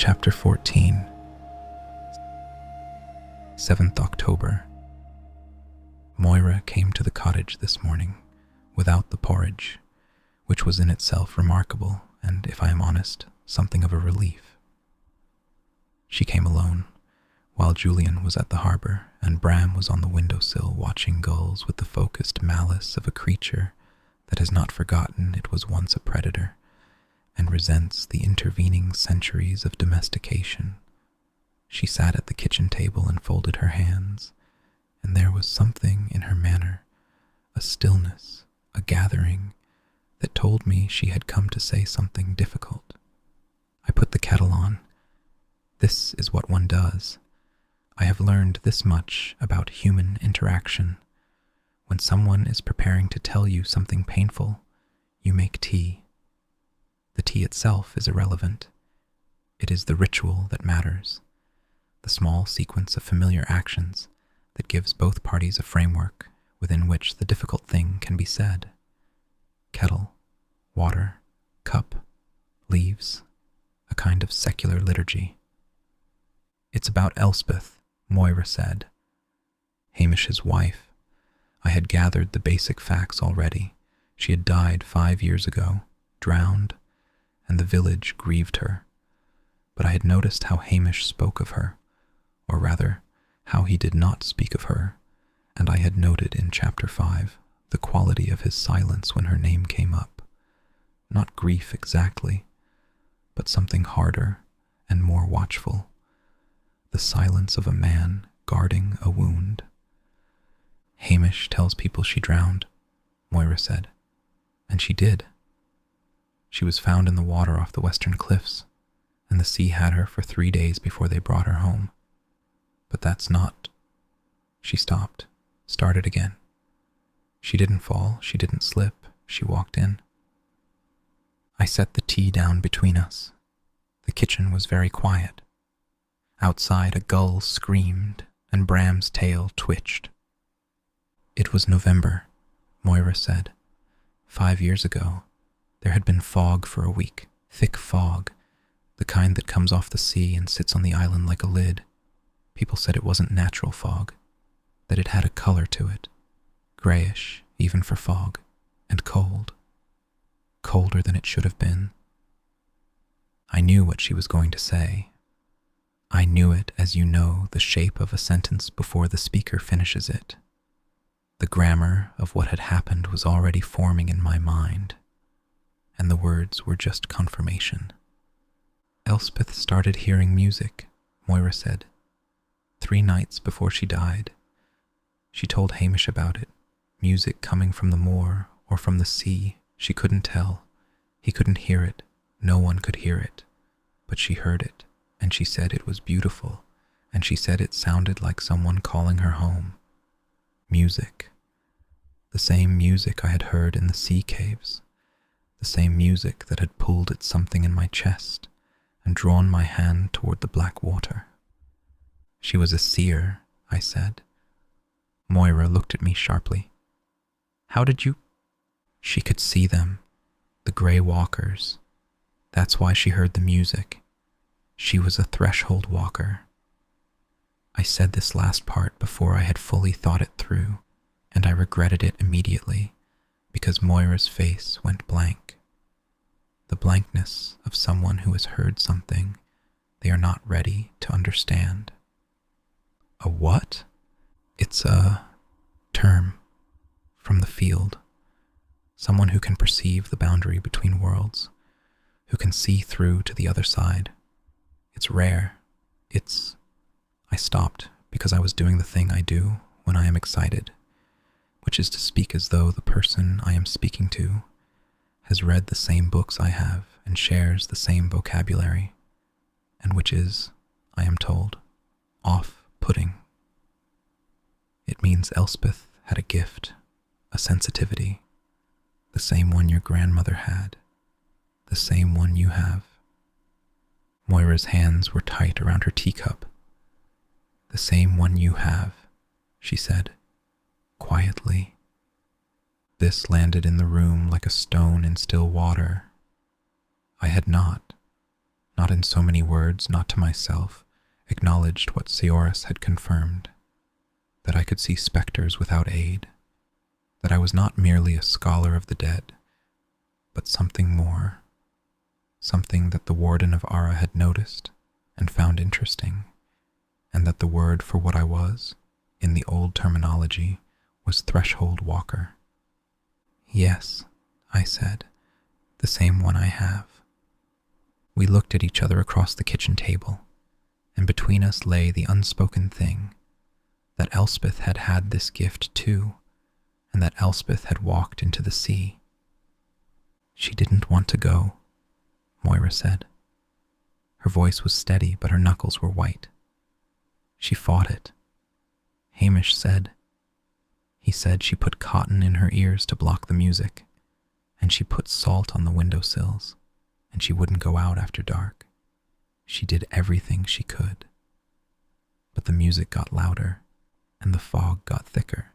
Chapter 14, 7th October. Moira came to the cottage this morning without the porridge, which was in itself remarkable and, if I am honest, something of a relief. She came alone, while Julian was at the harbor and Bram was on the windowsill watching gulls with the focused malice of a creature that has not forgotten it was once a predator and resents the intervening centuries of domestication. She sat at the kitchen table and folded her hands, and there was something in her manner, a stillness, a gathering, that told me she had come to say something difficult. I put the kettle on. This is what one does. I have learned this much about human interaction. When someone is preparing to tell you something painful, you make tea. The tea itself is irrelevant. It is the ritual that matters, the small sequence of familiar actions that gives both parties a framework within which the difficult thing can be said. Kettle, water, cup, leaves, a kind of secular liturgy. "It's about Elspeth," Moira said. Hamish's wife. I had gathered the basic facts already. She had died 5 years ago, drowned, and the village grieved her. But I had noticed how Hamish spoke of her, or rather, how he did not speak of her, and I had noted in Chapter 5 the quality of his silence when her name came up. Not grief exactly, but something harder and more watchful. The silence of a man guarding a wound. "Hamish tells people she drowned," Moira said. And she did. She was found in the water off the western cliffs, and the sea had her for 3 days before they brought her home. But that's not... She stopped, started again. She didn't fall, she didn't slip, she walked in. I set the tea down between us. The kitchen was very quiet. Outside a gull screamed, and Bram's tail twitched. "It was November," Moira said. 5 years ago, there had been fog for a week, thick fog, the kind that comes off the sea and sits on the island like a lid. People said it wasn't natural fog, that it had a color to it, grayish, even for fog, and cold. Colder than it should have been. I knew what she was going to say. I knew it as you know the shape of a sentence before the speaker finishes it. The grammar of what had happened was already forming in my mind, and the words were just confirmation. "Elspeth started hearing music," Moira said. 3 nights before she died. She told Hamish about it, music coming from the moor or from the sea, she couldn't tell. He couldn't hear it, no one could hear it, but she heard it, and she said it was beautiful, and she said it sounded like someone calling her home. Music. The same music I had heard in the sea caves, the same music that had pulled at something in my chest and drawn my hand toward the black water. "She was a seer," I said. Moira looked at me sharply. "How did you—" She could see them, the grey walkers. That's why she heard the music. She was a threshold walker. I said this last part before I had fully thought it through, and I regretted it immediately, because Moira's face went blank. The blankness of someone who has heard something they are not ready to understand. "A what?" "It's a term from the field. Someone who can perceive the boundary between worlds, who can see through to the other side. It's rare. It's..." I stopped because I was doing the thing I do when I am excited, which is to speak as though the person I am speaking to has read the same books I have and shares the same vocabulary, and which is, I am told, off-putting. It means Elspeth had a gift, a sensitivity, the same one your grandmother had, the same one you have. Moira's hands were tight around her teacup. "The same one you have," she said, quietly. This landed in the room like a stone in still water. I had not not in so many words, not to myself, acknowledged what Seoras had confirmed, that I could see spectres without aid, that I was not merely a scholar of the dead, but something more, something that the warden of Ara had noticed and found interesting, and that the word for what I was, in the old terminology, was threshold walker. Yes, I said, the same one I have. We looked at each other across the kitchen table, and between us lay the unspoken thing, that Elspeth had had this gift too, and that Elspeth had walked into the sea. She didn't want to go, Moira said. Her voice was steady, but her knuckles were white. She fought it. Hamish said. He said she put cotton in her ears to block the music, and she put salt on the windowsills, and she wouldn't go out after dark. She did everything she could. But the music got louder, and the fog got thicker,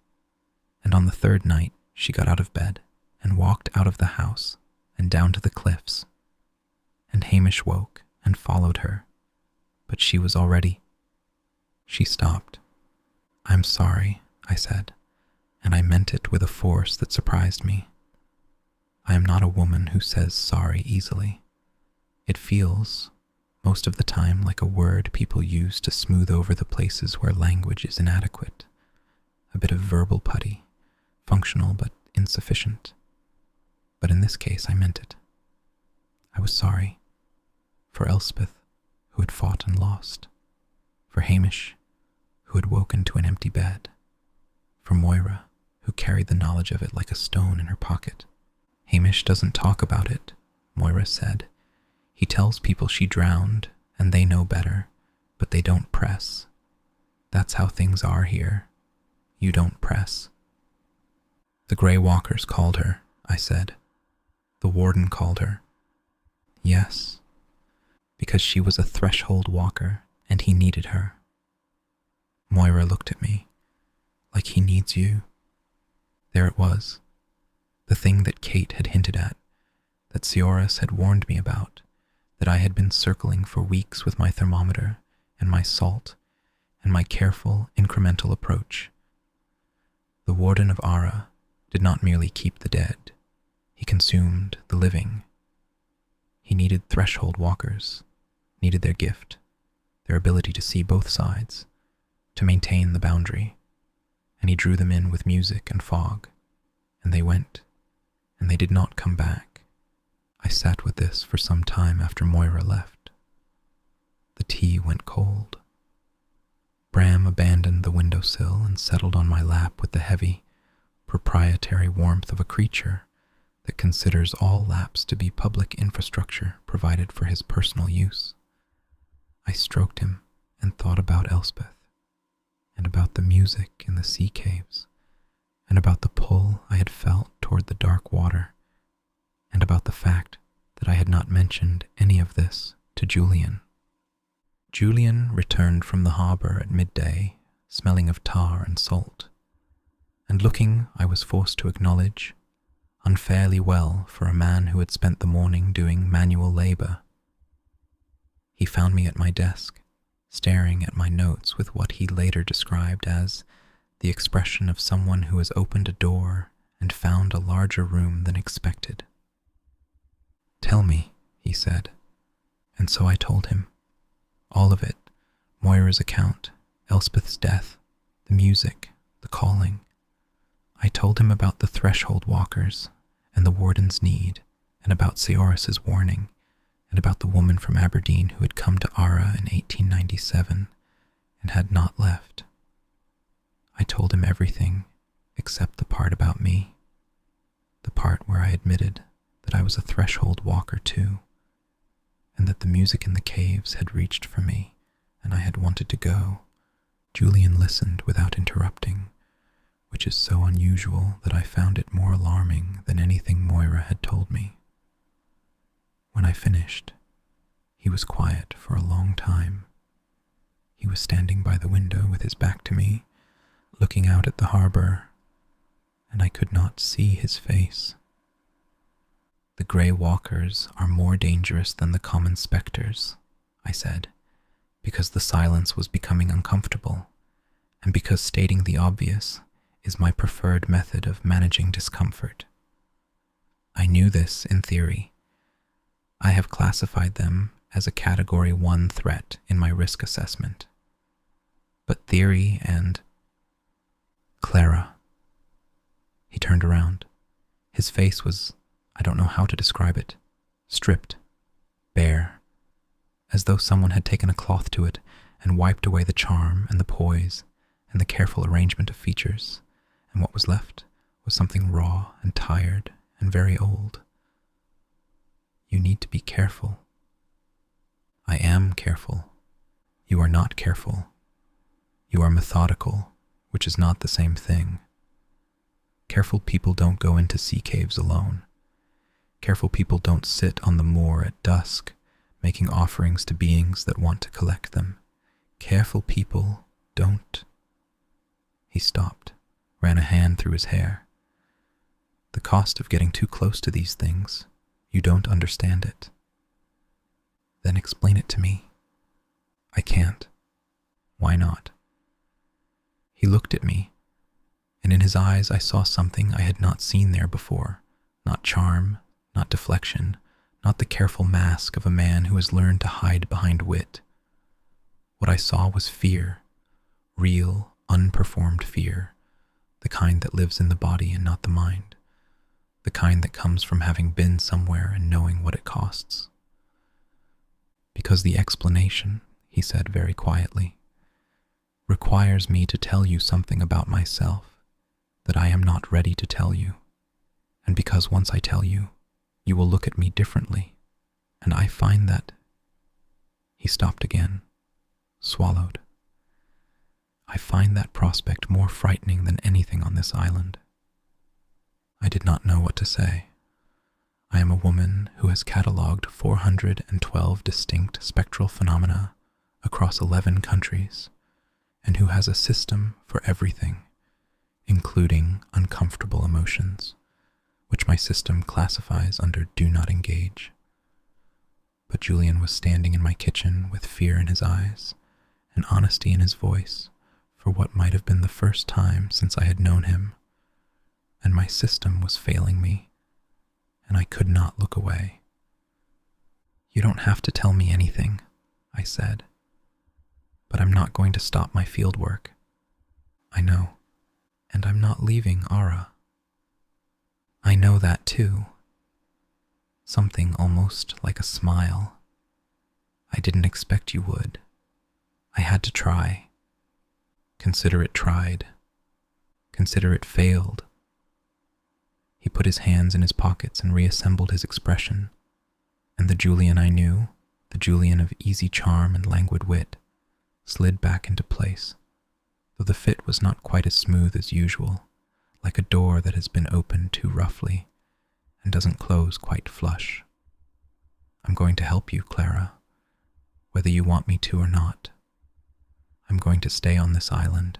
and on the third night she got out of bed and walked out of the house and down to the cliffs, and Hamish woke and followed her, but she was already. She stopped. "I'm sorry," I said, and I meant it with a force that surprised me. I am not a woman who says sorry easily. It feels, most of the time, like a word people use to smooth over the places where language is inadequate. A bit of verbal putty, functional but insufficient. But in this case, I meant it. I was sorry. For Elspeth, who had fought and lost. For Hamish, who had woken to an empty bed. For Moira, who carried the knowledge of it like a stone in her pocket. "Hamish doesn't talk about it," Moira said. "He tells people she drowned, and they know better, but they don't press. That's how things are here. You don't press." "The Grey Walkers called her," I said. "The warden called her." "Yes, because she was a threshold walker, and he needed her." Moira looked at me, like he needs you. There it was, the thing that Kate had hinted at, that Seoras had warned me about, that I had been circling for weeks with my thermometer and my salt and my careful, incremental approach. The warden of Ara did not merely keep the dead, he consumed the living. He needed threshold walkers, needed their gift, their ability to see both sides, to maintain the boundary, and he drew them in with music and fog, and they went, and they did not come back. I sat with this for some time after Moira left. The tea went cold. Bram abandoned the windowsill and settled on my lap with the heavy, proprietary warmth of a creature that considers all laps to be public infrastructure provided for his personal use. I stroked him and thought about Elspeth, and about the music in the sea caves, and about the pull I had felt toward the dark water, and about the fact that I had not mentioned any of this to Julian. Julian returned from the harbour at midday, smelling of tar and salt, and looking, I was forced to acknowledge, unfairly well for a man who had spent the morning doing manual labour. He found me at my desk, staring at my notes with what he later described as the expression of someone who has opened a door and found a larger room than expected. "Tell me," he said, and so I told him. All of it, Moira's account, Elspeth's death, the music, the calling. I told him about the threshold walkers and the warden's need, and about Seoras's warning, and about the woman from Aberdeen who had come to Ara in 1897 and had not left. I told him everything except the part about me, the part where I admitted that I was a threshold walker too, and that the music in the caves had reached for me and I had wanted to go. Julian listened without interrupting, which is so unusual that I found it more alarming than anything Moira had told me. When I finished, he was quiet for a long time. He was standing by the window with his back to me, looking out at the harbour, and I could not see his face. The grey walkers are more dangerous than the common spectres, I said, because the silence was becoming uncomfortable, and because stating the obvious is my preferred method of managing discomfort. I knew this in theory. I have classified them as a Category 1 threat in my risk assessment. But theory and... Clara. He turned around. His face was, I don't know how to describe it, stripped, bare, as though someone had taken a cloth to it and wiped away the charm and the poise and the careful arrangement of features, and what was left was something raw and tired and very old. You need to be careful. I am careful. You are not careful. You are methodical, which is not the same thing. Careful people don't go into sea caves alone. Careful people don't sit on the moor at dusk, making offerings to beings that want to collect them. Careful people don't... He stopped, ran a hand through his hair. The cost of getting too close to these things, you don't understand it. Then explain it to me. I can't. Why not? He looked at me, and in his eyes I saw something I had not seen there before. Not charm, not deflection, not the careful mask of a man who has learned to hide behind wit. What I saw was fear, real, unperformed fear, the kind that lives in the body and not the mind, the kind that comes from having been somewhere and knowing what it costs. Because the explanation, he said very quietly, requires me to tell you something about myself that I am not ready to tell you, and because once I tell you, you will look at me differently, and I find that... He stopped again, swallowed. I find that prospect more frightening than anything on this island. I did not know what to say. I am a woman who has catalogued 412 distinct spectral phenomena across 11 countries, and who has a system for everything, including uncomfortable emotions, which my system classifies under do not engage. But Julian was standing in my kitchen with fear in his eyes and honesty in his voice for what might have been the first time since I had known him, and my system was failing me, and I could not look away. You don't have to tell me anything, I said, but I'm not going to stop my field work. I know, and I'm not leaving Ara. I know that too. Something almost like a smile. I didn't expect you would. I had to try. Consider it tried. Consider it failed. He put his hands in his pockets and reassembled his expression, and the Julian I knew, the Julian of easy charm and languid wit, slid back into place, though the fit was not quite as smooth as usual, like a door that has been opened too roughly and doesn't close quite flush. I'm going to help you, Clara, whether you want me to or not. I'm going to stay on this island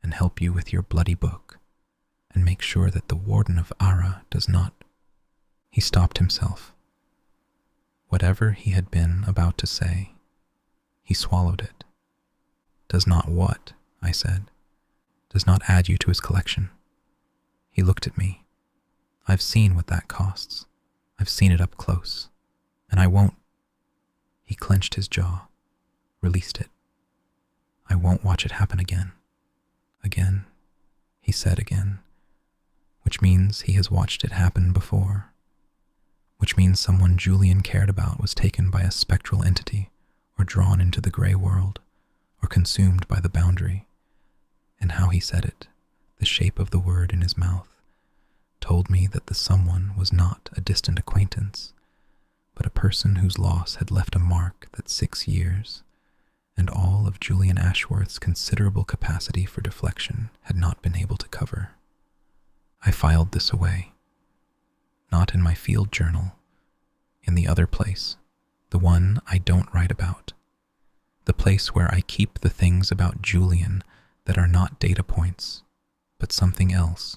and help you with your bloody book and make sure that the warden of Ara does not... He stopped himself. Whatever he had been about to say, he swallowed it. Does not what? I said. Does not add you to his collection. He looked at me. I've seen what that costs. I've seen it up close. And I won't... He clenched his jaw, released it. I won't watch it happen again. Again, he said again, which means he has watched it happen before, which means someone Julian cared about was taken by a spectral entity or drawn into the grey world or consumed by the boundary, and how he said it, the shape of the word in his mouth, told me that the someone was not a distant acquaintance, but a person whose loss had left a mark that 6 years and all of Julian Ashworth's considerable capacity for deflection had not been able to cover. I filed this away, not in my field journal, in the other place, the one I don't write about, the place where I keep the things about Julian that are not data points, but something else,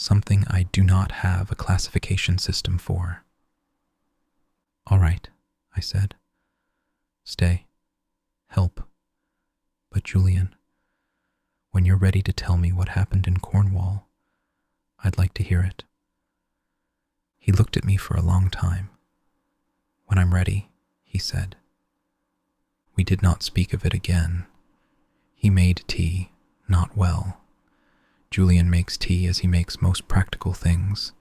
something I do not have a classification system for. All right, I said. Stay. Help. But Julian, when you're ready to tell me what happened in Cornwall, I'd like to hear it. He looked at me for a long time. When I'm ready, he said. We did not speak of it again. He made tea, not well. Julian makes tea as he makes most practical things,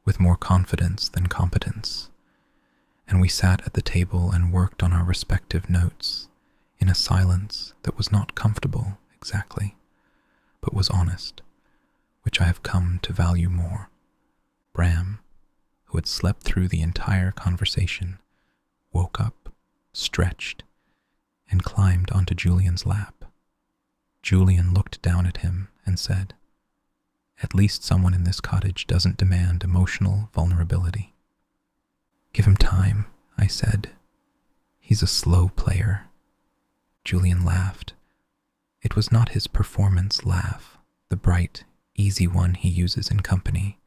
with more confidence than competence. And we sat at the table and worked on our respective notes, in a silence that was not comfortable exactly, but was honest, which I have come to value more. Bram, who had slept through the entire conversation, woke up, stretched, and climbed onto Julian's lap. Julian looked down at him and said, "At least someone in this cottage doesn't demand emotional vulnerability." "Give him time," I said. "He's a slow player." Julian laughed. It was not his performance laugh, the bright, easy one he uses in company.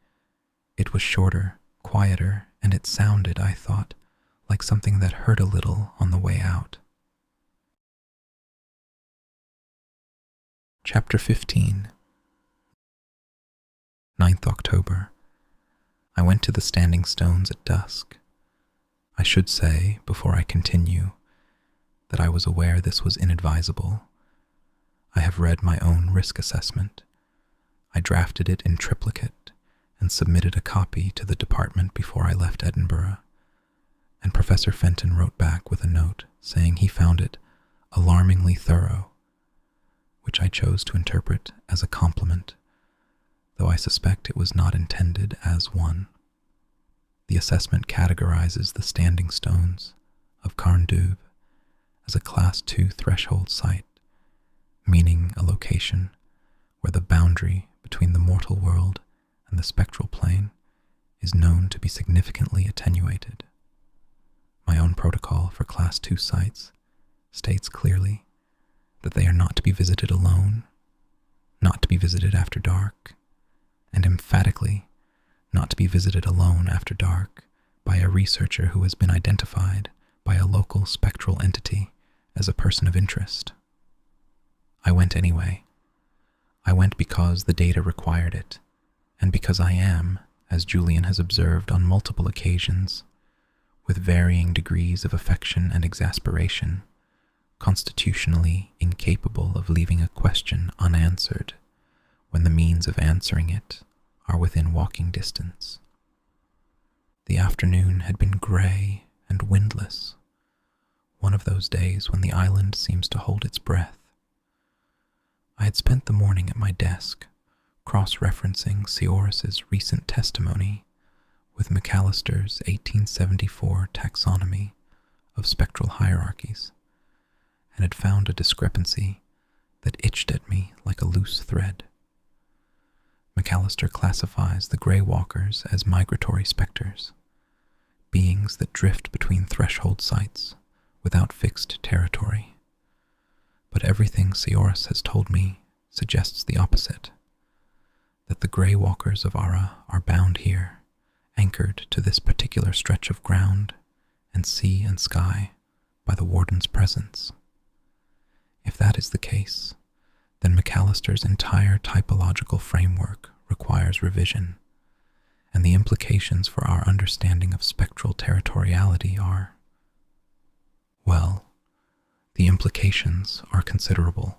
It was shorter, quieter, and it sounded, I thought, like something that hurt a little on the way out. Chapter 15. 9th October. I went to the Standing Stones at dusk. I should say, before I continue, that I was aware this was inadvisable. I have read my own risk assessment. I drafted it in triplicate and submitted a copy to the department before I left Edinburgh, and Professor Fenton wrote back with a note saying he found it alarmingly thorough, which I chose to interpret as a compliment, though I suspect it was not intended as one. The assessment categorizes the Standing Stones of Carndub as a Class 2 threshold site, meaning a location where the boundary between the mortal world and the spectral plane is known to be significantly attenuated. My own protocol for Class 2 sites states clearly that they are not to be visited alone, not to be visited after dark, and emphatically not to be visited alone after dark by a researcher who has been identified by a local spectral entity as a person of interest. I went anyway. I went because the data required it, and because I am, as Julian has observed on multiple occasions, with varying degrees of affection and exasperation, constitutionally incapable of leaving a question unanswered when the means of answering it are within walking distance. The afternoon had been grey and windless, one of those days when the island seems to hold its breath. I had spent the morning at my desk, cross-referencing Seoras' recent testimony with McAllister's 1874 taxonomy of spectral hierarchies, and had found a discrepancy that itched at me like a loose thread. McAllister classifies the Grey Walkers as migratory spectres, beings that drift between threshold sites without fixed territory. But everything Seoras has told me suggests the opposite, that the Grey Walkers of Ara are bound here, anchored to this particular stretch of ground and sea and sky by the Warden's presence. If that is the case, then McAllister's entire typological framework requires revision, and the implications for our understanding of spectral territoriality are, well, the implications are considerable,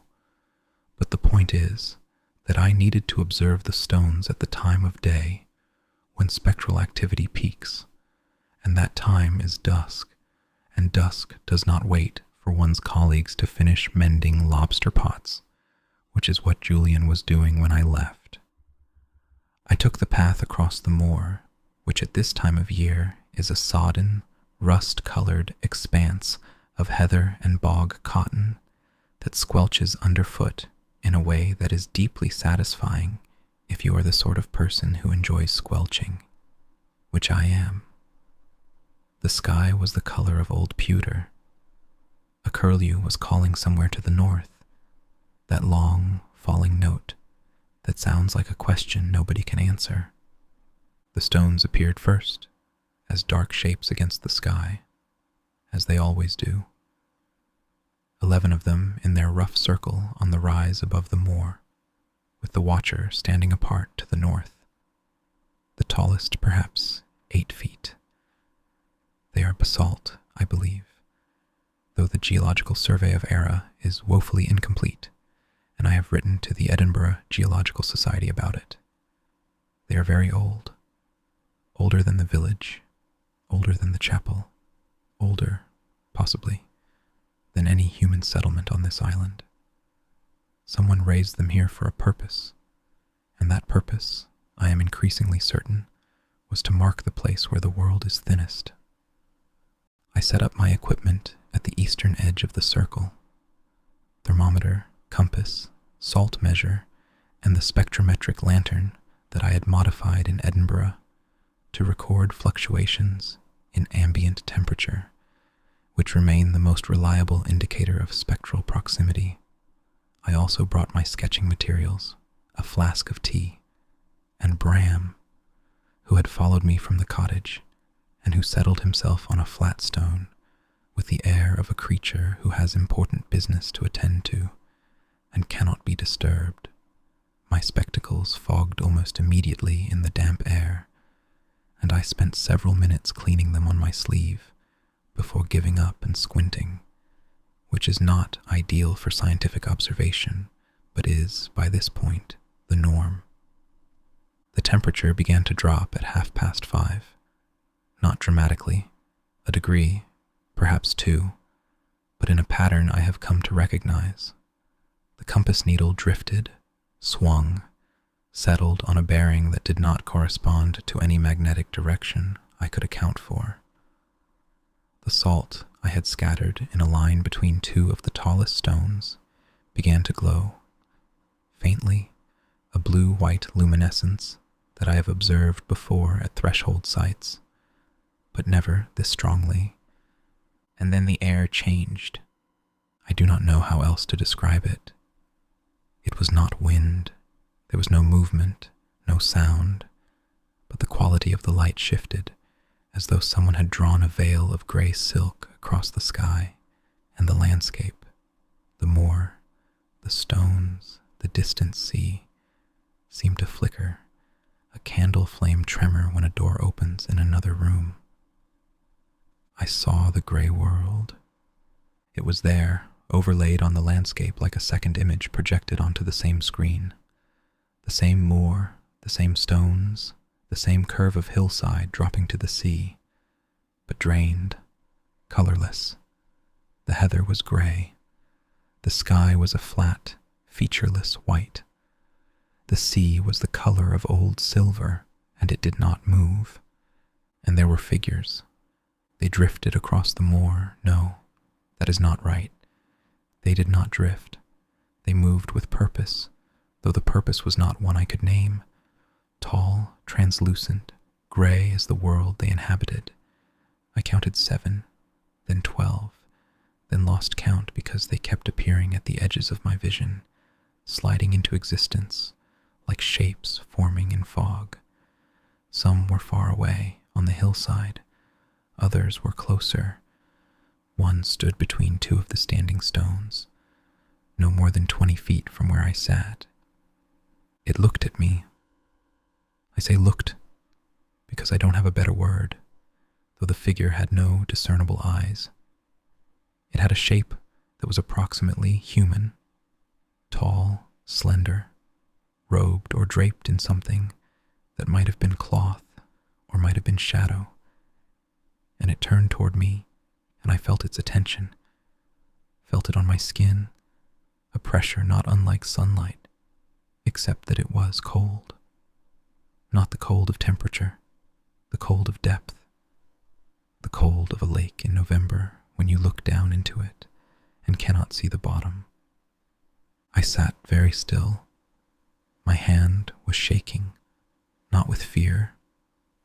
but the point is that I needed to observe the stones at the time of day when spectral activity peaks, and that time is dusk, and dusk does not wait for one's colleagues to finish mending lobster pots, which is what Julian was doing when I left. I took the path across the moor, which at this time of year is a sodden, rust-colored expanse of heather and bog cotton that squelches underfoot in a way that is deeply satisfying if you are the sort of person who enjoys squelching, which I am. The sky was the color of old pewter. A curlew was calling somewhere to the north, that long, falling note that sounds like a question nobody can answer. The stones appeared first, as dark shapes against the sky, as they always do. 11 of them in their rough circle on the rise above the moor, with the watcher standing apart to the north. The tallest, perhaps 8 feet. They are basalt, I believe, though the geological survey of Era is woefully incomplete, and I have written to the Edinburgh Geological Society about it. They are very old, older than the village, older than the chapel, older, possibly, than any human settlement on this island. Someone raised them here for a purpose, and that purpose, I am increasingly certain, was to mark the place where the world is thinnest. I set up my equipment at the eastern edge of the circle. Thermometer, compass, salt measure, and the spectrometric lantern that I had modified in Edinburgh to record fluctuations in ambient temperature, which remain the most reliable indicator of spectral proximity. I also brought my sketching materials, a flask of tea, and Bram, who had followed me from the cottage, and who settled himself on a flat stone with the air of a creature who has important business to attend to and cannot be disturbed. My spectacles fogged almost immediately in the damp air, and I spent several minutes cleaning them on my sleeve before giving up and squinting, which is not ideal for scientific observation, but is, by this point, the norm. The temperature began to drop at 5:30, not dramatically, a degree, perhaps 2, but in a pattern I have come to recognize. The compass needle drifted, swung, settled on a bearing that did not correspond to any magnetic direction I could account for. The salt I had scattered in a line between 2 of the tallest stones began to glow, faintly, a blue-white luminescence that I have observed before at threshold sites, but never this strongly. And then the air changed. I do not know how else to describe it. It was not wind, there was no movement, no sound, but the quality of the light shifted, as though someone had drawn a veil of gray silk across the sky and the landscape, the moor, the stones, the distant sea, seemed to flicker, a candle flame tremor when a door opens in another room. I saw the gray world. It was there, overlaid on the landscape like a second image projected onto the same screen. The same moor, the same stones, the same curve of hillside dropping to the sea, but drained, colorless. The heather was gray. The sky was a flat, featureless white. The sea was the color of old silver, and it did not move. And there were figures. They drifted across the moor. No, that is not right. They did not drift. They moved with purpose, though the purpose was not one I could name. Tall, translucent, gray as the world they inhabited. I counted 7, then 12, then lost count because they kept appearing at the edges of my vision, sliding into existence, like shapes forming in fog. Some were far away, on the hillside. Others were closer. One stood between 2 of the standing stones, no more than 20 feet from where I sat. It looked at me. I say looked, because I don't have a better word, though the figure had no discernible eyes. It had a shape that was approximately human, tall, slender, robed or draped in something that might have been cloth or might have been shadow, and it turned toward me, and I felt its attention, felt it on my skin, a pressure not unlike sunlight, except that it was cold. Not the cold of temperature, the cold of depth, the cold of a lake in November when you look down into it and cannot see the bottom. I sat very still. My hand was shaking, not with fear,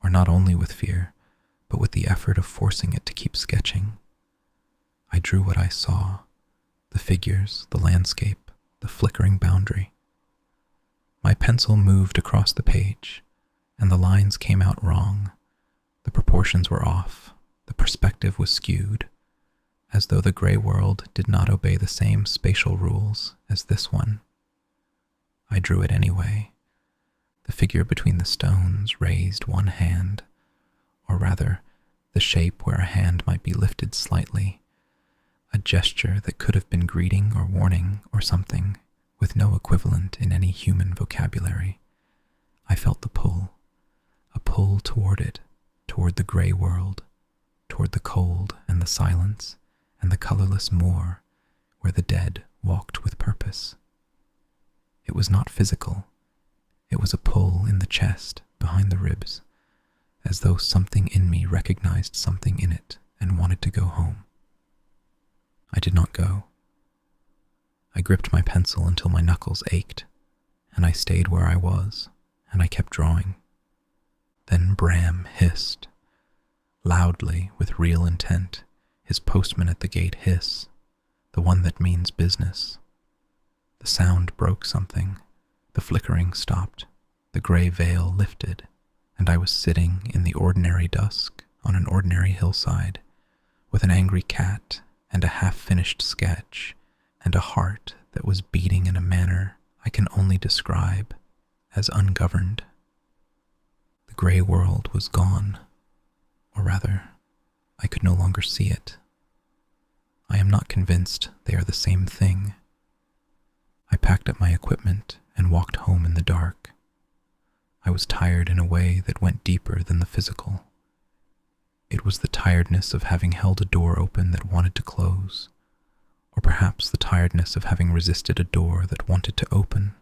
or not only with fear, but with the effort of forcing it to keep sketching. I drew what I saw, the figures, the landscape, the flickering boundary. My pencil moved across the page, and the lines came out wrong. The proportions were off. The perspective was skewed, as though the gray world did not obey the same spatial rules as this one. I drew it anyway. The figure between the stones raised one hand, or rather, the shape where a hand might be lifted slightly, a gesture that could have been greeting or warning or something, with no equivalent in any human vocabulary. I felt the pull, a pull toward it, toward the gray world, toward the cold and the silence and the colorless moor where the dead walked with purpose. It was not physical. It was a pull in the chest, behind the ribs, as though something in me recognized something in it and wanted to go home. I did not go. I gripped my pencil until my knuckles ached, and I stayed where I was, and I kept drawing. Then Bram hissed, loudly, with real intent, his postman at the gate hiss, the one that means business. The sound broke something, the flickering stopped, the gray veil lifted, and I was sitting in the ordinary dusk on an ordinary hillside, with an angry cat and a half-finished sketch, and a heart that was beating in a manner I can only describe as ungoverned. The gray world was gone, or rather, I could no longer see it. I am not convinced they are the same thing. I packed up my equipment and walked home in the dark. I was tired in a way that went deeper than the physical. It was the tiredness of having held a door open that wanted to close, or perhaps the tiredness of having resisted a door that wanted to open.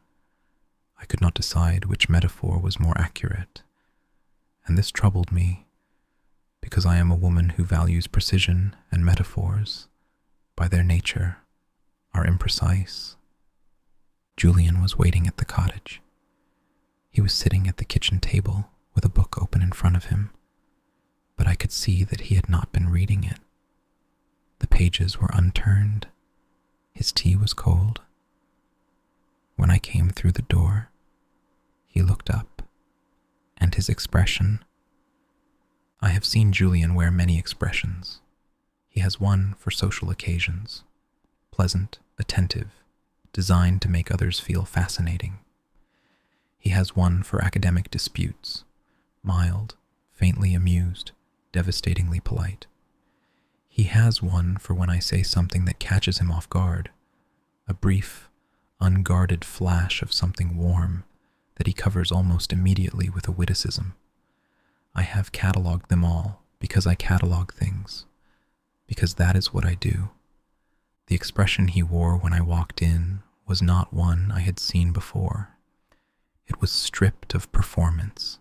I could not decide which metaphor was more accurate, and this troubled me, because I am a woman who values precision, and metaphors, by their nature, are imprecise. Julian was waiting at the cottage. He was sitting at the kitchen table with a book open in front of him, but I could see that he had not been reading it. The pages were unturned. His tea was cold. When I came through the door, he looked up, and his expression— I have seen Julian wear many expressions. He has one for social occasions, pleasant, attentive, designed to make others feel fascinating. He has one for academic disputes, mild, faintly amused, devastatingly polite. He has one for when I say something that catches him off guard, a brief, unguarded flash of something warm that he covers almost immediately with a witticism. I have catalogued them all because I catalogue things, because that is what I do. The expression he wore when I walked in was not one I had seen before. It was stripped of performance.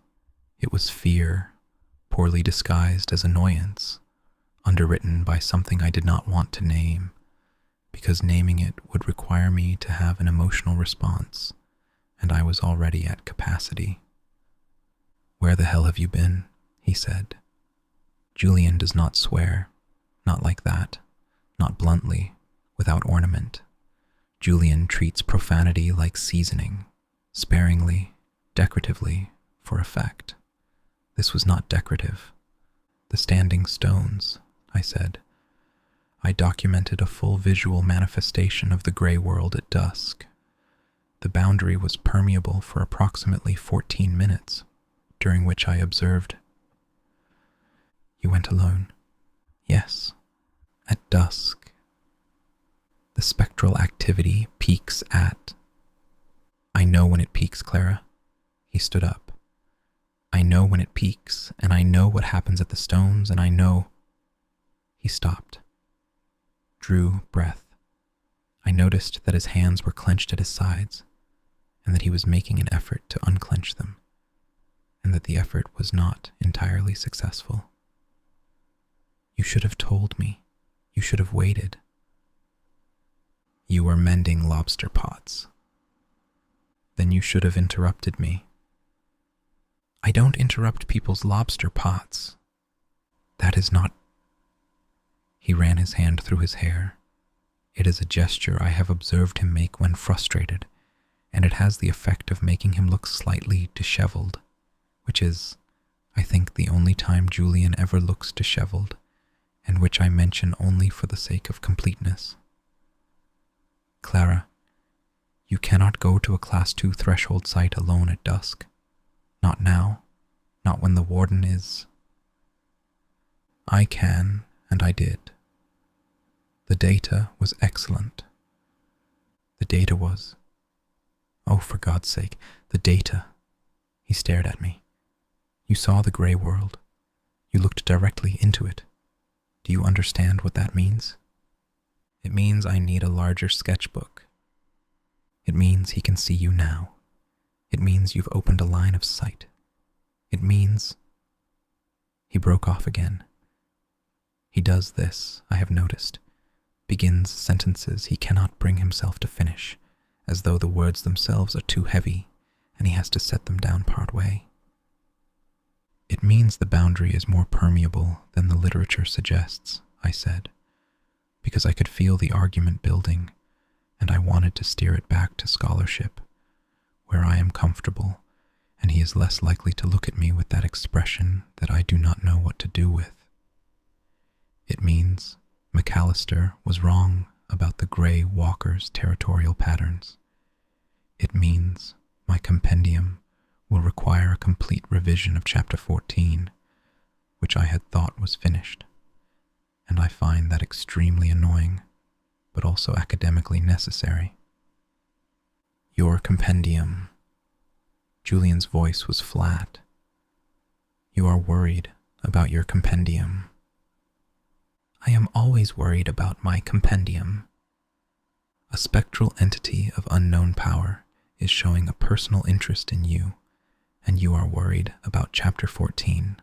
It was fear, poorly disguised as annoyance, underwritten by something I did not want to name, because naming it would require me to have an emotional response, and I was already at capacity. "Where the hell have you been?" he said. Julian does not swear, not like that, not bluntly, without ornament. Julian treats profanity like seasoning, sparingly, decoratively, for effect. This was not decorative. The standing stones, I said. I documented a full visual manifestation of the gray world at dusk. The boundary was permeable for approximately 14 minutes, during which I observed. "You went alone?" "Yes, at dusk. The spectral activity peaks at—" "I know when it peaks, Clara." He stood up. "I know when it peaks, and I know what happens at the stones, and I know—" He stopped, drew breath. I noticed that his hands were clenched at his sides, and that he was making an effort to unclench them, and that the effort was not entirely successful. "You should have told me. You should have waited." "You were mending lobster pots." "Then you should have interrupted me." "I don't interrupt people's lobster pots." "That is not—" He ran his hand through his hair. It is a gesture I have observed him make when frustrated, and it has the effect of making him look slightly disheveled, which is, I think, the only time Julian ever looks disheveled, and which I mention only for the sake of completeness. Clara, you cannot go to a Class 2 threshold site alone at dusk. Not now, not when the warden is. I can, and I did. The data was excellent. The data was... Oh, for God's sake, the data. He stared at me. You saw the grey world. You looked directly into it. Do you understand what that means? It means I need a larger sketchbook. It means he can see you now. It means you've opened a line of sight. It means... He broke off again. He does this, I have noticed. Begins sentences he cannot bring himself to finish, as though the words themselves are too heavy, and he has to set them down part way. It means the boundary is more permeable than the literature suggests, I said, because I could feel the argument building, and I wanted to steer it back to scholarship, where I am comfortable, and he is less likely to look at me with that expression that I do not know what to do with. It means McAllister was wrong about the Grey Walker's territorial patterns. It means my compendium will require a complete revision of Chapter 14, which I had thought was finished, and I find that extremely annoying, but also academically necessary. Your compendium. Julian's voice was flat. You are worried about your compendium. I am always worried about my compendium. A spectral entity of unknown power is showing a personal interest in you, and you are worried about Chapter 14.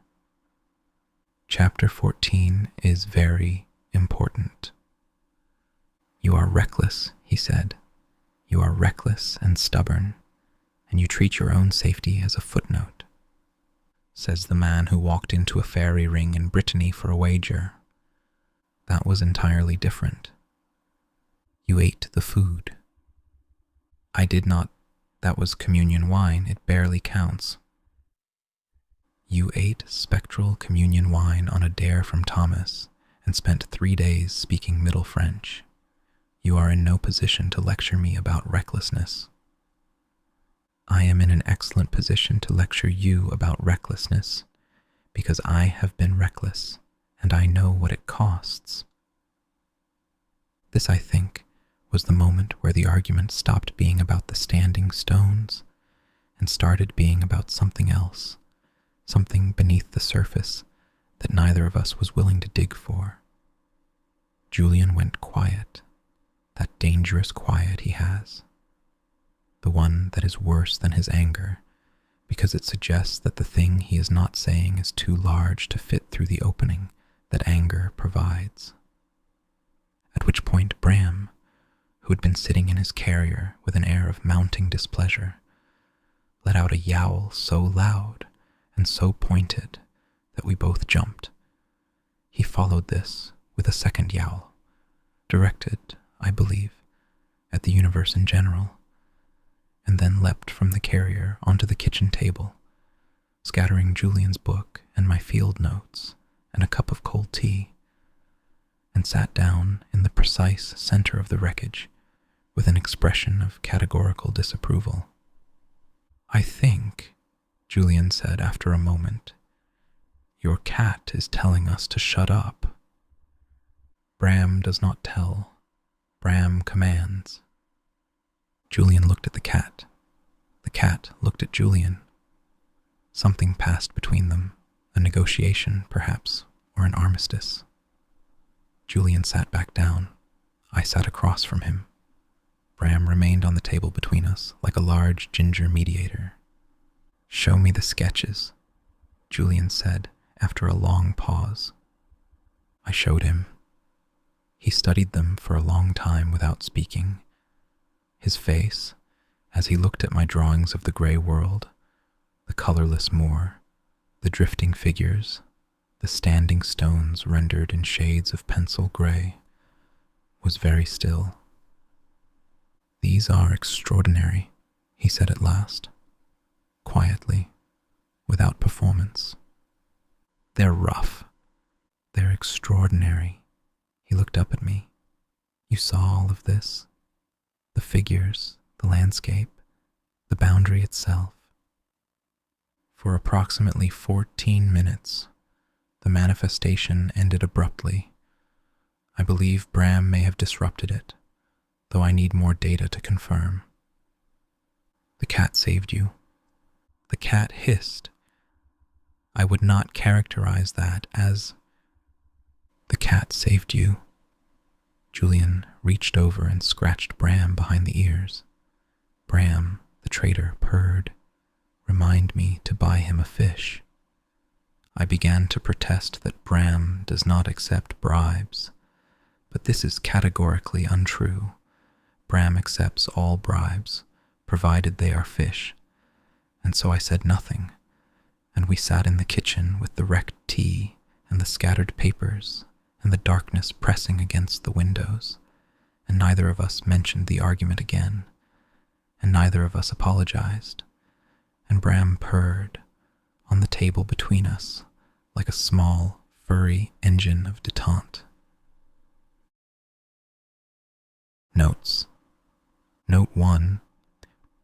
Chapter 14 is very important. You are reckless, he said. You are reckless and stubborn, and you treat your own safety as a footnote, says the man who walked into a fairy ring in Brittany for a wager. That was entirely different. You ate the food. I did not. That was communion wine. It barely counts. You ate spectral communion wine on a dare from Thomas and spent 3 days speaking Middle French. You are in no position to lecture me about recklessness. I am in an excellent position to lecture you about recklessness, because I have been reckless, and I know what it costs. This, I think, was the moment where the argument stopped being about the standing stones and started being about something else, something beneath the surface that neither of us was willing to dig for. Julian went quiet, that dangerous quiet he has, the one that is worse than his anger, because it suggests that the thing he is not saying is too large to fit through the opening that anger provides. At which point Bram, who had been sitting in his carrier with an air of mounting displeasure, let out a yowl so loud and so pointed that we both jumped. He followed this with a second yowl, directed, I believe, at the universe in general, and then leapt from the carrier onto the kitchen table, scattering Julian's book and my field notes and a cup of cold tea, and sat down in the precise center of the wreckage with an expression of categorical disapproval. I think, Julian said after a moment, your cat is telling us to shut up. Bram does not tell. Bram commands. Julian looked at the cat. The cat looked at Julian. Something passed between them, a negotiation, perhaps, or an armistice. Julian sat back down. I sat across from him. Bram remained on the table between us, like a large ginger mediator. Show me the sketches, Julian said after a long pause. I showed him. He studied them for a long time without speaking. His face, as he looked at my drawings of the grey world, the colourless moor, the drifting figures, the standing stones rendered in shades of pencil grey, was very still. These are extraordinary, he said at last, quietly, without performance. They're rough. They're extraordinary. He looked up at me. You saw all of this? The figures, the landscape, the boundary itself. For approximately 14 minutes, the manifestation ended abruptly. I believe Bram may have disrupted it, though I need more data to confirm. The cat saved you. The cat hissed. I would not characterize that as the cat saved you. Julian reached over and scratched Bram behind the ears. Bram, the trader, purred. Remind me to buy him a fish. I began to protest that Bram does not accept bribes, but this is categorically untrue. Bram accepts all bribes, provided they are fish, and so I said nothing, and we sat in the kitchen with the wrecked tea and the scattered papers and the darkness pressing against the windows, and neither of us mentioned the argument again, and neither of us apologized, and Bram purred on the table between us like a small, furry engine of detente. Notes. Note 1.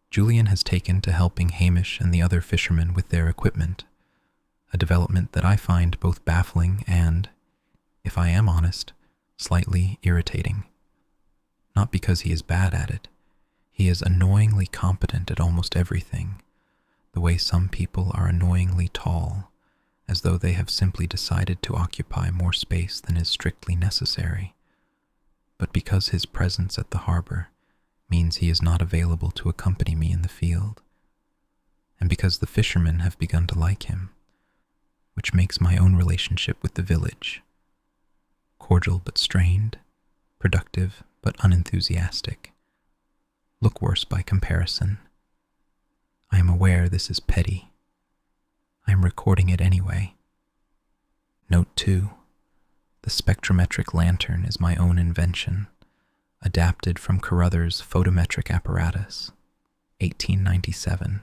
Julian has taken to helping Hamish and the other fishermen with their equipment, a development that I find both baffling and, if I am honest, slightly irritating. Not because he is bad at it. He is annoyingly competent at almost everything, the way some people are annoyingly tall, as though they have simply decided to occupy more space than is strictly necessary. But because his presence at the harbor means he is not available to accompany me in the field, and because the fishermen have begun to like him, which makes my own relationship with the village cordial but strained, productive but unenthusiastic, look worse by comparison. I am aware this is petty. I am recording it anyway. Note 2. The spectrometric lantern is my own invention, adapted from Carruthers' photometric apparatus, 1897,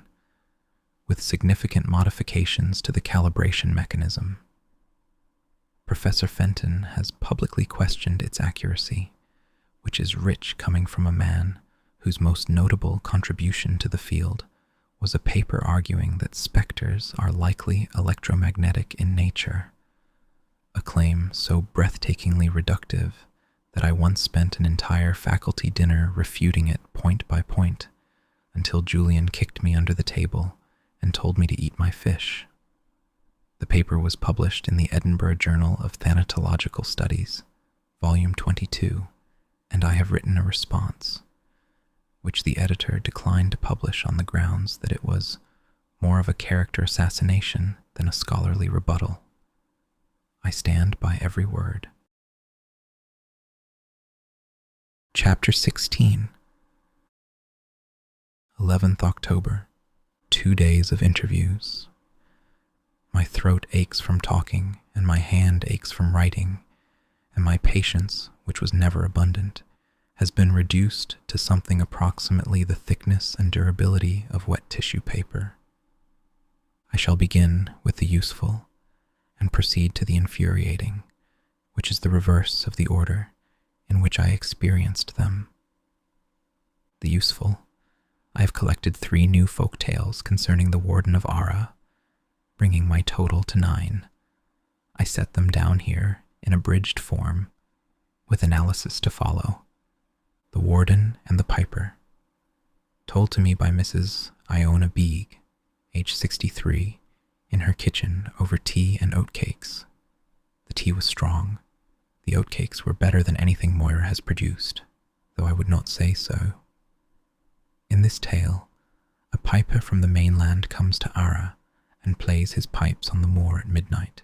with significant modifications to the calibration mechanism. Professor Fenton has publicly questioned its accuracy, which is rich coming from a man whose most notable contribution to the field was a paper arguing that spectres are likely electromagnetic in nature, a claim so breathtakingly reductive that I once spent an entire faculty dinner refuting it point by point until Julian kicked me under the table and told me to eat my fish. The paper was published in the Edinburgh Journal of Thanatological Studies, Volume 22, and I have written a response, which the editor declined to publish on the grounds that it was more of a character assassination than a scholarly rebuttal. I stand by every word. Chapter 16. 11th October. 2 days of interviews. My throat aches from talking, and my hand aches from writing, and my patience, which was never abundant, has been reduced to something approximately the thickness and durability of wet tissue paper. I shall begin with the useful, and proceed to the infuriating, which is the reverse of the order in which I experienced them. The useful. I have collected 3 new folk tales concerning the Warden of Ara, bringing my total to 9. I set them down here in abridged form, with analysis to follow. The Warden and the Piper. Told to me by Mrs. Iona Beeg, age 63, in her kitchen over tea and oatcakes. The tea was strong. The oatcakes were better than anything Moira has produced, though I would not say so. In this tale, a piper from the mainland comes to Ara and plays his pipes on the moor at midnight,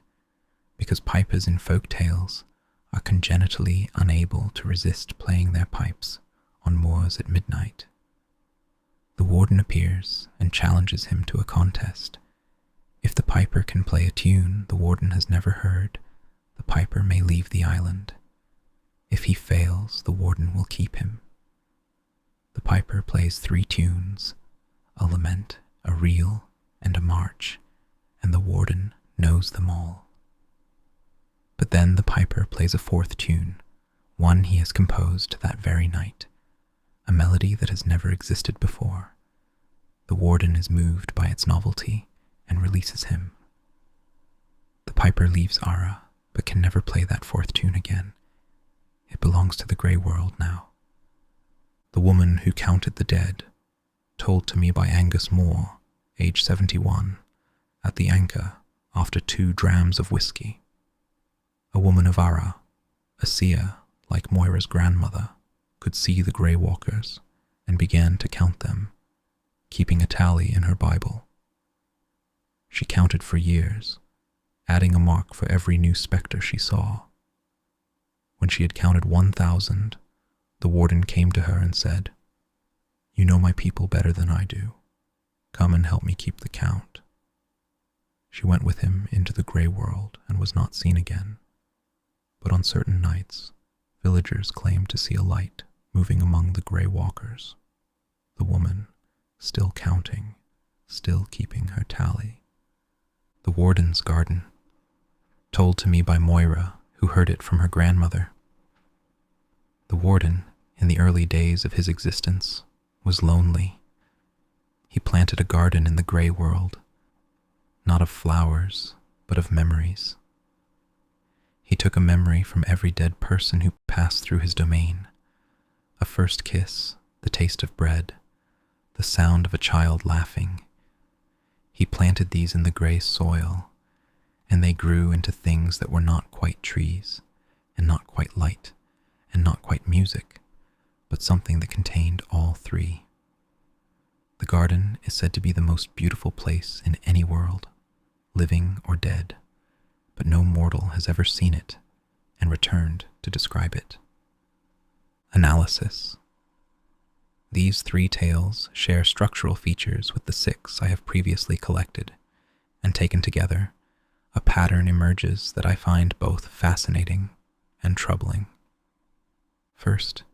because pipers in folk tales are congenitally unable to resist playing their pipes on moors at midnight. The warden appears and challenges him to a contest. If the piper can play a tune the warden has never heard, the piper may leave the island. If he fails, the warden will keep him. The piper plays 3 tunes, a lament, a reel, and a march, and the warden knows them all. But then the piper plays a fourth tune, one he has composed that very night, a melody that has never existed before. The warden is moved by its novelty and releases him. The piper leaves Ara, but can never play that fourth tune again. It belongs to the grey world now. The woman who counted the dead, told to me by Angus Moore, age 71, at the Anchor after 2 drams of whiskey. A woman of Ara, a seer like Moira's grandmother, could see the grey walkers and began to count them, keeping a tally in her Bible. She counted for years, adding a mark for every new spectre she saw. When she had counted 1,000, the warden came to her and said, "You know my people better than I do. Come and help me keep the count." She went with him into the grey world and was not seen again. But on certain nights, villagers claimed to see a light moving among the grey walkers. The woman, still counting, still keeping her tally. The warden's garden, told to me by Moira, who heard it from her grandmother. The warden, in the early days of his existence, was lonely. He planted a garden in the grey world, not of flowers, but of memories. He took a memory from every dead person who passed through his domain, a first kiss, the taste of bread, the sound of a child laughing. He planted these in the grey soil, and they grew into things that were not quite trees, and not quite light, and not quite music, but something that contained all three. The garden is said to be the most beautiful place in any world, living or dead, but no mortal has ever seen it and returned to describe it. Analysis. These 3 tales share structural features with the 6 I have previously collected, and taken together, a pattern emerges that I find both fascinating and troubling. First,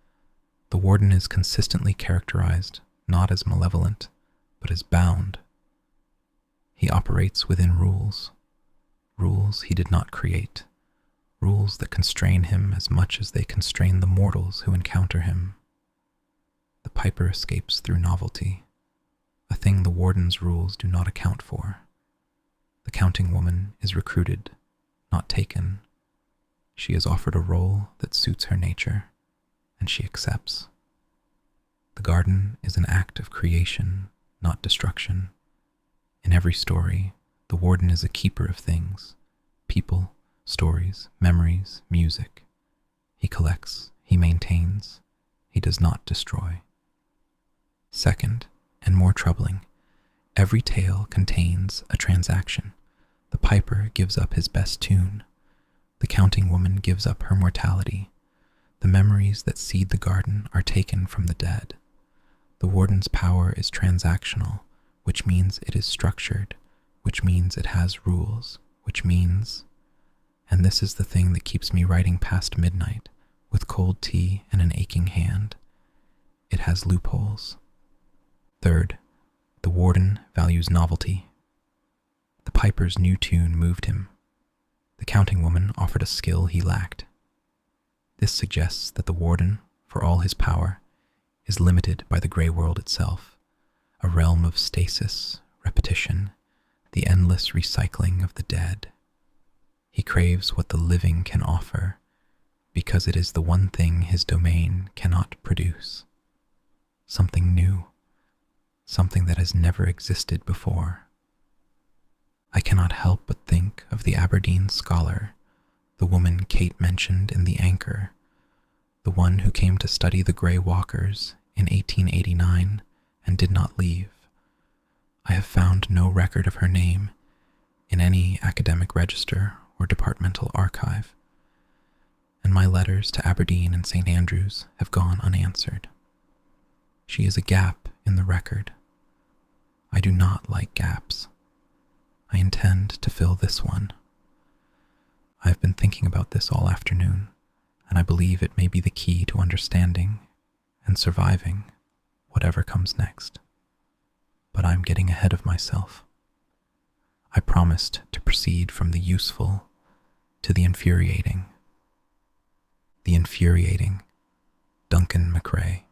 the warden is consistently characterized not as malevolent, but as bound. He operates within rules he did not create, rules that constrain him as much as they constrain the mortals who encounter him. The piper escapes through novelty, a thing the warden's rules do not account for. The counting woman is recruited, not taken. She is offered a role that suits her nature, and she accepts. The garden is an act of creation, not destruction. In every story, the warden is a keeper of things, people, stories, memories, music. He collects, he maintains, he does not destroy. Second, and more troubling, every tale contains a transaction. The piper gives up his best tune. The counting woman gives up her mortality. The memories that seed the garden are taken from the dead. The warden's power is transactional, which means it is structured, which means it has rules, which means, and this is the thing that keeps me writing past midnight with cold tea and an aching hand, it has loopholes. Third, the warden values novelty. The piper's new tune moved him. The counting woman offered a skill he lacked. This suggests that the warden, for all his power, is limited by the grey world itself, a realm of stasis, repetition, the endless recycling of the dead. He craves what the living can offer, because it is the one thing his domain cannot produce. Something new, something that has never existed before. I cannot help but think of the Aberdeen scholar, the woman Kate mentioned in The Anchor, the one who came to study the Grey Walkers in 1889 and did not leave. I have found no record of her name in any academic register or departmental archive, and my letters to Aberdeen and St. Andrews have gone unanswered. She is a gap in the record. I do not like gaps. I intend to fill this one. I have been thinking about this all afternoon, and I believe it may be the key to understanding and surviving whatever comes next. but I'm getting ahead of myself. I promised to proceed from the useful to the infuriating. The infuriating, Duncan McCrae.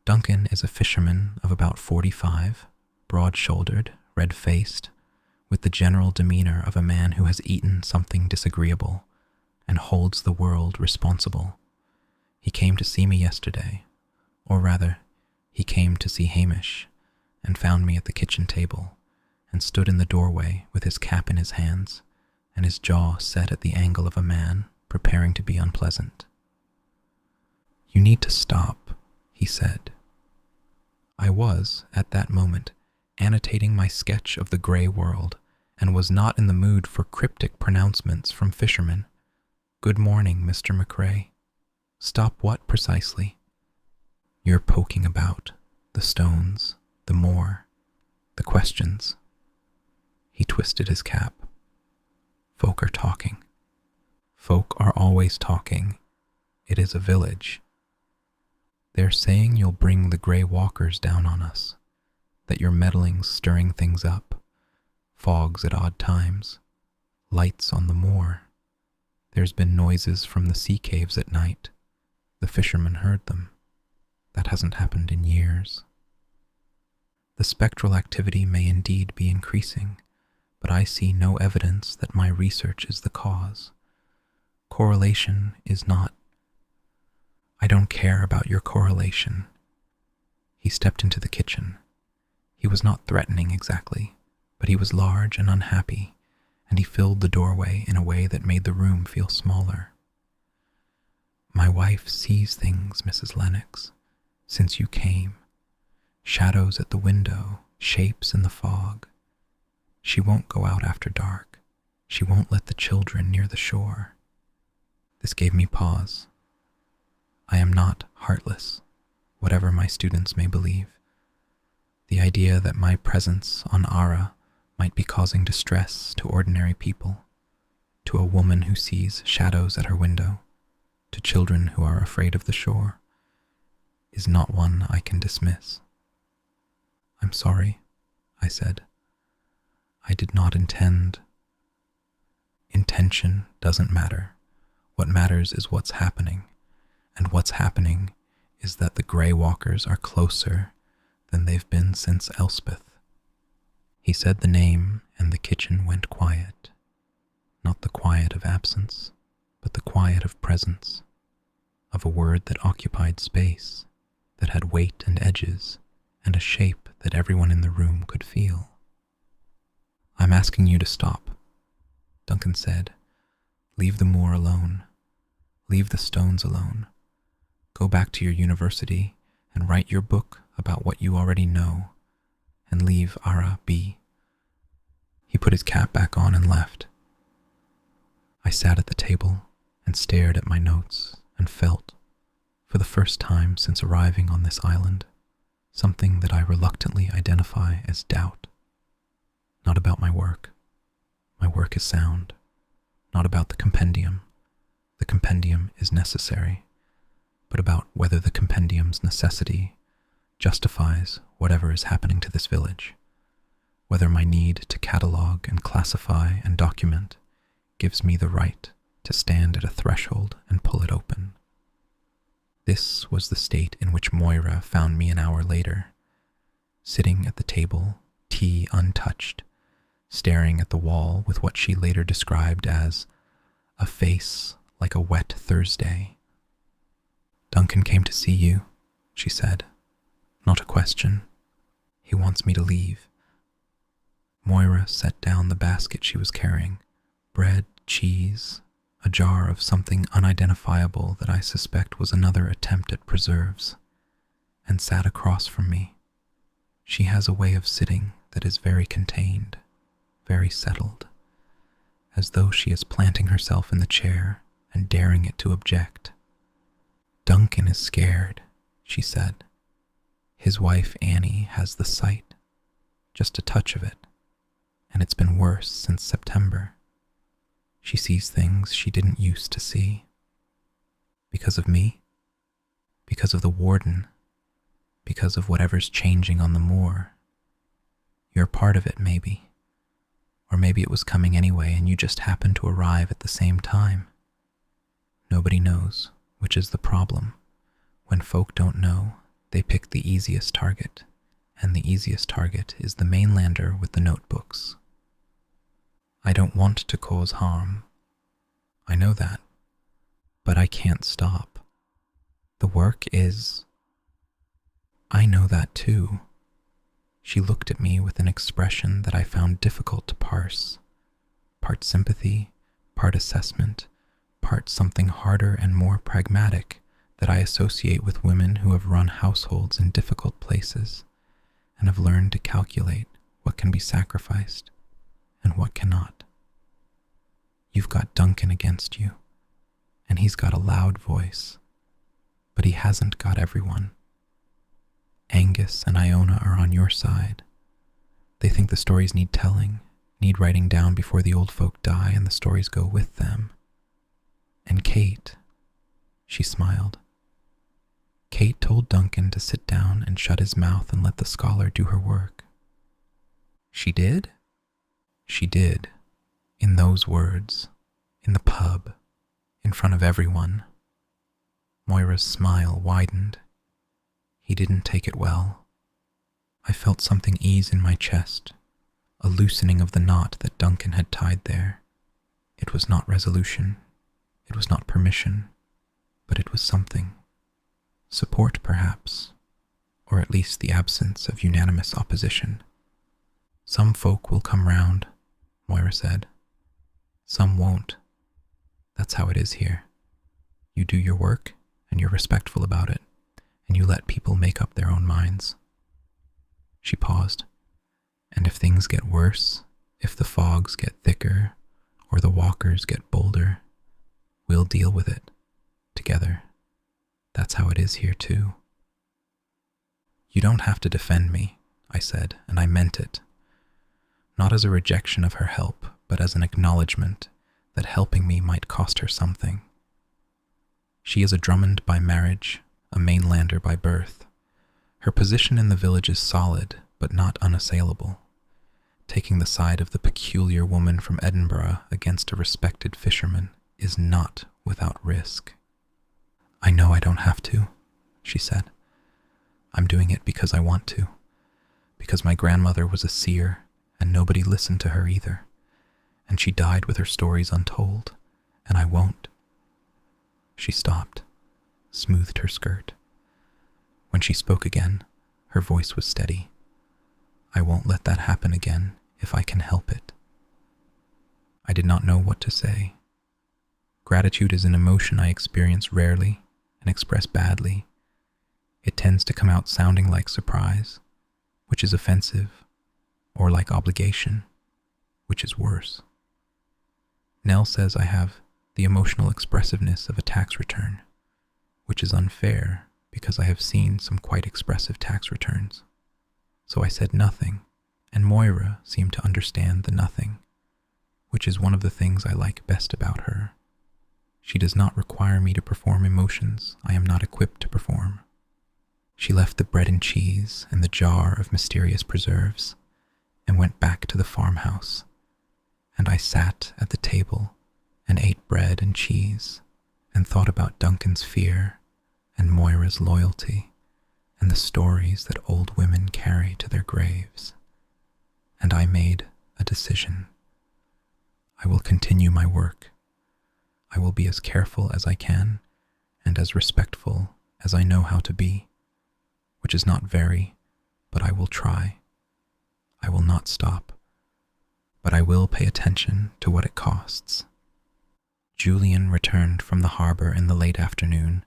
Duncan is a fisherman of about 45, broad-shouldered, red-faced, with the general demeanor of a man who has eaten something disagreeable and holds the world responsible. He came to see me yesterday, or rather, he came to see Hamish, and found me at the kitchen table, and stood in the doorway with his cap in his hands, and his jaw set at the angle of a man preparing to be unpleasant. "You need to stop," he said. I was, at that moment, annotating my sketch of the grey world, and was not in the mood for cryptic pronouncements from fishermen. "Good morning, Mr. McCrae." "Stop what precisely?" "You're poking about, the stones, the moor, the questions." He twisted his cap. "Folk are talking. Folk are always talking. It is a village. They're saying you'll bring the grey walkers down on us, that you're meddling's stirring things up, fogs at odd times, lights on the moor. There's been noises from the sea caves at night. The fishermen heard them. That hasn't happened in years. The spectral activity may indeed be increasing, but I see no evidence that my research is the cause. Correlation is not. I don't care about your correlation." He stepped into the kitchen. He was not threatening exactly, but he was large and unhappy, and he filled the doorway in a way that made the room feel smaller. "My wife sees things, Mrs. Lennox, since you came. Shadows at the window, shapes in the fog. She won't go out after dark. She won't let the children near the shore." This gave me pause. I am not heartless, whatever my students may believe. The idea that my presence on Ara might be causing distress to ordinary people, to a woman who sees shadows at her window, to children who are afraid of the shore, is not one I can dismiss. "I'm sorry," I said. "I did not intend." "Intention doesn't matter. What matters is what's happening. And what's happening is that the grey walkers are closer than they've been since Elspeth." He said the name, and the kitchen went quiet. Not the quiet of absence, but the quiet of presence, of a word that occupied space, that had weight and edges, and a shape that everyone in the room could feel. "I'm asking you to stop," Duncan said. "Leave the moor alone. Leave the stones alone. Go back to your university and write your book about what you already know, and leave Ara be." He put his cap back on and left. I sat at the table and stared at my notes and felt, for the first time since arriving on this island, something that I reluctantly identify as doubt. Not about my work. My work is sound. Not about the compendium. The compendium is necessary, but about whether the compendium's necessity justifies whatever is happening to this village, whether my need to catalogue and classify and document gives me the right to stand at a threshold and pull it open. This was the state in which Moira found me an hour later, sitting at the table, tea untouched, staring at the wall with what she later described as a face like a wet Thursday. "Duncan came to see you," she said. "Not a question. He wants me to leave." Moira set down the basket she was carrying, bread, cheese, a jar of something unidentifiable that I suspect was another attempt at preserves, and sat across from me. She has a way of sitting that is very contained, very settled, as though she is planting herself in the chair and daring it to object. "Duncan is scared," she said. "His wife Annie has the sight, just a touch of it, and it's been worse since September. She sees things she didn't used to see. Because of me? Because of the warden? Because of whatever's changing on the moor? You're part of it, maybe. Or maybe it was coming anyway and you just happened to arrive at the same time. Nobody knows, which is the problem. When folk don't know, they pick the easiest target, and the easiest target is the mainlander with the notebooks. I don't want to cause harm. I know that. But I can't stop. The work is... I know that too. She looked at me with an expression that I found difficult to parse. Part sympathy, part assessment, part something harder and more pragmatic that I associate with women who have run households in difficult places and have learned to calculate what can be sacrificed and what cannot. You've got Duncan against you, and he's got a loud voice, but he hasn't got everyone. Angus and Iona are on your side. They think the stories need telling, need writing down before the old folk die and the stories go with them. And Kate, she smiled. Kate told Duncan to sit down and shut his mouth and let the scholar do her work. She did? She did. In those words, in the pub, in front of everyone. Moira's smile widened. He didn't take it well. I felt something ease in my chest, a loosening of the knot that Duncan had tied there. It was not resolution, it was not permission, but it was something. Support, perhaps, or at least the absence of unanimous opposition. Some folk will come round, Moira said. Some won't. That's how it is here. You do your work, and you're respectful about it, and you let people make up their own minds. She paused. And if things get worse, if the fogs get thicker, or the walkers get bolder, we'll deal with it, together. That's how it is here too. You don't have to defend me, I said, and I meant it. Not as a rejection of her help, but as an acknowledgement that helping me might cost her something. She is a Drummond by marriage, a mainlander by birth. Her position in the village is solid, but not unassailable. Taking the side of the peculiar woman from Edinburgh against a respected fisherman is not without risk. I know I don't have to, she said. I'm doing it because I want to, because my grandmother was a seer and nobody listened to her either, and she died with her stories untold, and I won't. She stopped, smoothed her skirt. When she spoke again, her voice was steady. I won't let that happen again if I can help it. I did not know what to say. Gratitude is an emotion I experience rarely and express badly. It tends to come out sounding like surprise, which is offensive, or like obligation, which is worse. Nell says I have the emotional expressiveness of a tax return, which is unfair because I have seen some quite expressive tax returns. So I said nothing, and Moira seemed to understand the nothing, which is one of the things I like best about her. She does not require me to perform emotions I am not equipped to perform. She left the bread and cheese and the jar of mysterious preserves and went back to the farmhouse, and I sat at the table and ate bread and cheese and thought about Duncan's fear and Moira's loyalty and the stories that old women carry to their graves. And I made a decision. I will continue my work. I will be as careful as I can and as respectful as I know how to be, which is not very, but I will try. I will not stop, but I will pay attention to what it costs. Julian returned from the harbor in the late afternoon,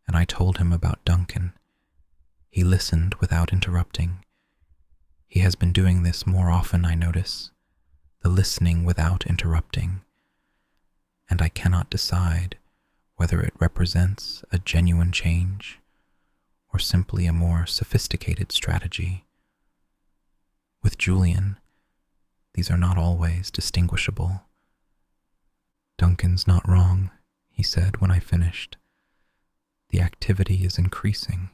and I told him about Duncan. He listened without interrupting. He has been doing this more often, I notice, the listening without interrupting, and I cannot decide whether it represents a genuine change or simply a more sophisticated strategy. With Julian, these are not always distinguishable. Duncan's not wrong, he said when I finished. The activity is increasing.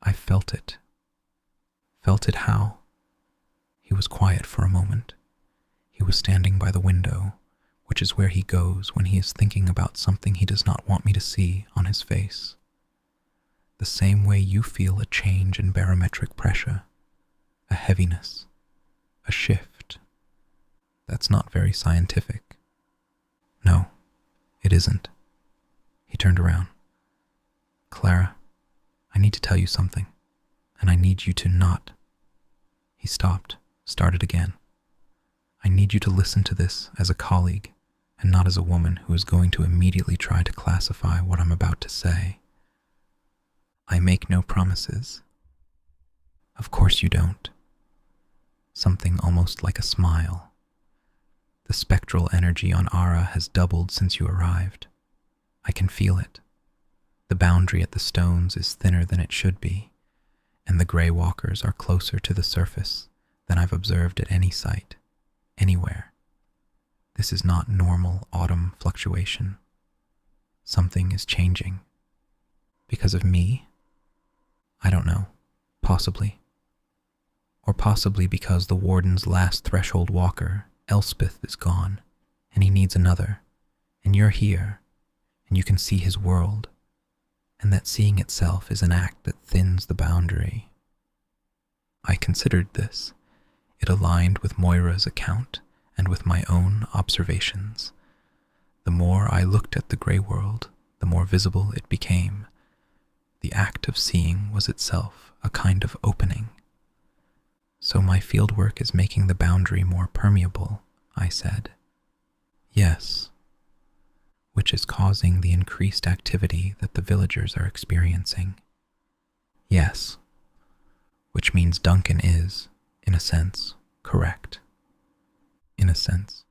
I felt it. Felt it how? He was quiet for a moment. He was standing by the window, which is where he goes when he is thinking about something he does not want me to see on his face. The same way you feel a change in barometric pressure, a heaviness, a shift. That's not very scientific. No, it isn't. He turned around. Clara, I need to tell you something, and I need you to not. He stopped, started again. I need you to listen to this as a colleague and not as a woman who is going to immediately try to classify what I'm about to say. I make no promises. Of course you don't. Something almost like a smile. The spectral energy on Ara has doubled since you arrived. I can feel it. The boundary at the stones is thinner than it should be, and the gray walkers are closer to the surface than I've observed at any site, anywhere. This is not normal autumn fluctuation. Something is changing. Because of me? I don't know. Possibly. Or possibly because the warden's last threshold walker, Elspeth, is gone, and he needs another, and you're here, and you can see his world, and that seeing itself is an act that thins the boundary. I considered this. It aligned with Moira's account and with my own observations. The more I looked at the grey world, the more visible it became. The act of seeing was itself a kind of opening. So my fieldwork is making the boundary more permeable, I said. Yes. Which is causing the increased activity that the villagers are experiencing. Yes. Which means Duncan is, in a sense, correct. In a sense.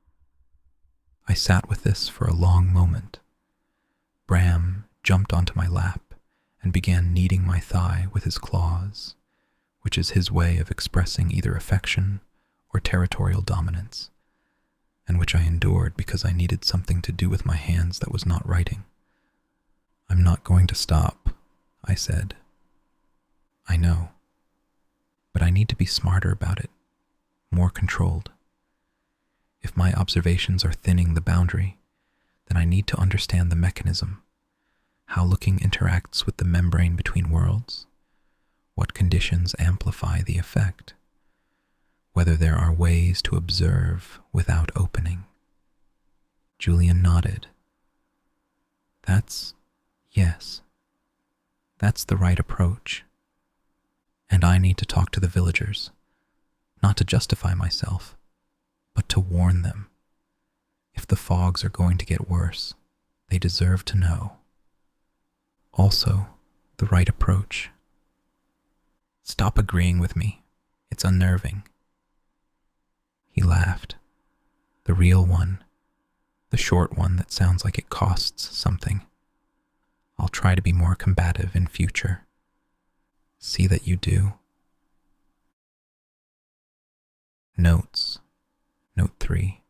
I sat with this for a long moment. Bram jumped onto my lap and began kneading my thigh with his claws, which is his way of expressing either affection or territorial dominance, and which I endured because I needed something to do with my hands that was not writing. I'm not going to stop, I said. I know. But I need to be smarter about it, more controlled. If my observations are thinning the boundary, then I need to understand the mechanism, how looking interacts with the membrane between worlds, what conditions amplify the effect, whether there are ways to observe without opening. Julian nodded. Yes, that's the right approach. And I need to talk to the villagers, not to justify myself, but to warn them. If the fogs are going to get worse, they deserve to know. Also, the right approach. Stop agreeing with me. It's unnerving. He laughed. The real one. The short one that sounds like it costs something. I'll try to be more combative in future. See that you do. Notes. Note 3.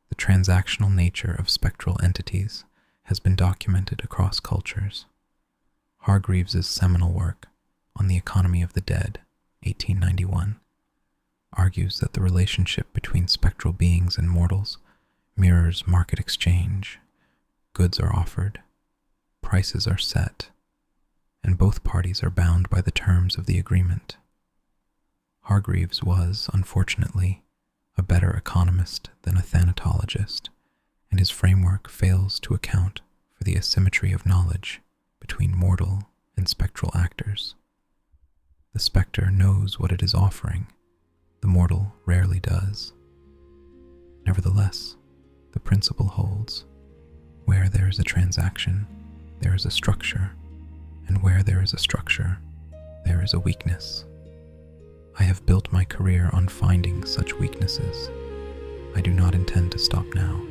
The transactional nature of spectral entities has been documented across cultures. Hargreaves's seminal work on the economy of the dead, 1891, argues that the relationship between spectral beings and mortals mirrors market exchange. Goods are offered, prices are set, and both parties are bound by the terms of the agreement. Hargreaves was, unfortunately, a better economist than a thanatologist, and his framework fails to account for the asymmetry of knowledge between mortal and spectral actors. The spectre knows what it is offering, the mortal rarely does. Nevertheless, the principle holds. Where there is a transaction, there is a structure, and where there is a structure, there is a weakness. I have built my career on finding such weaknesses. I do not intend to stop now.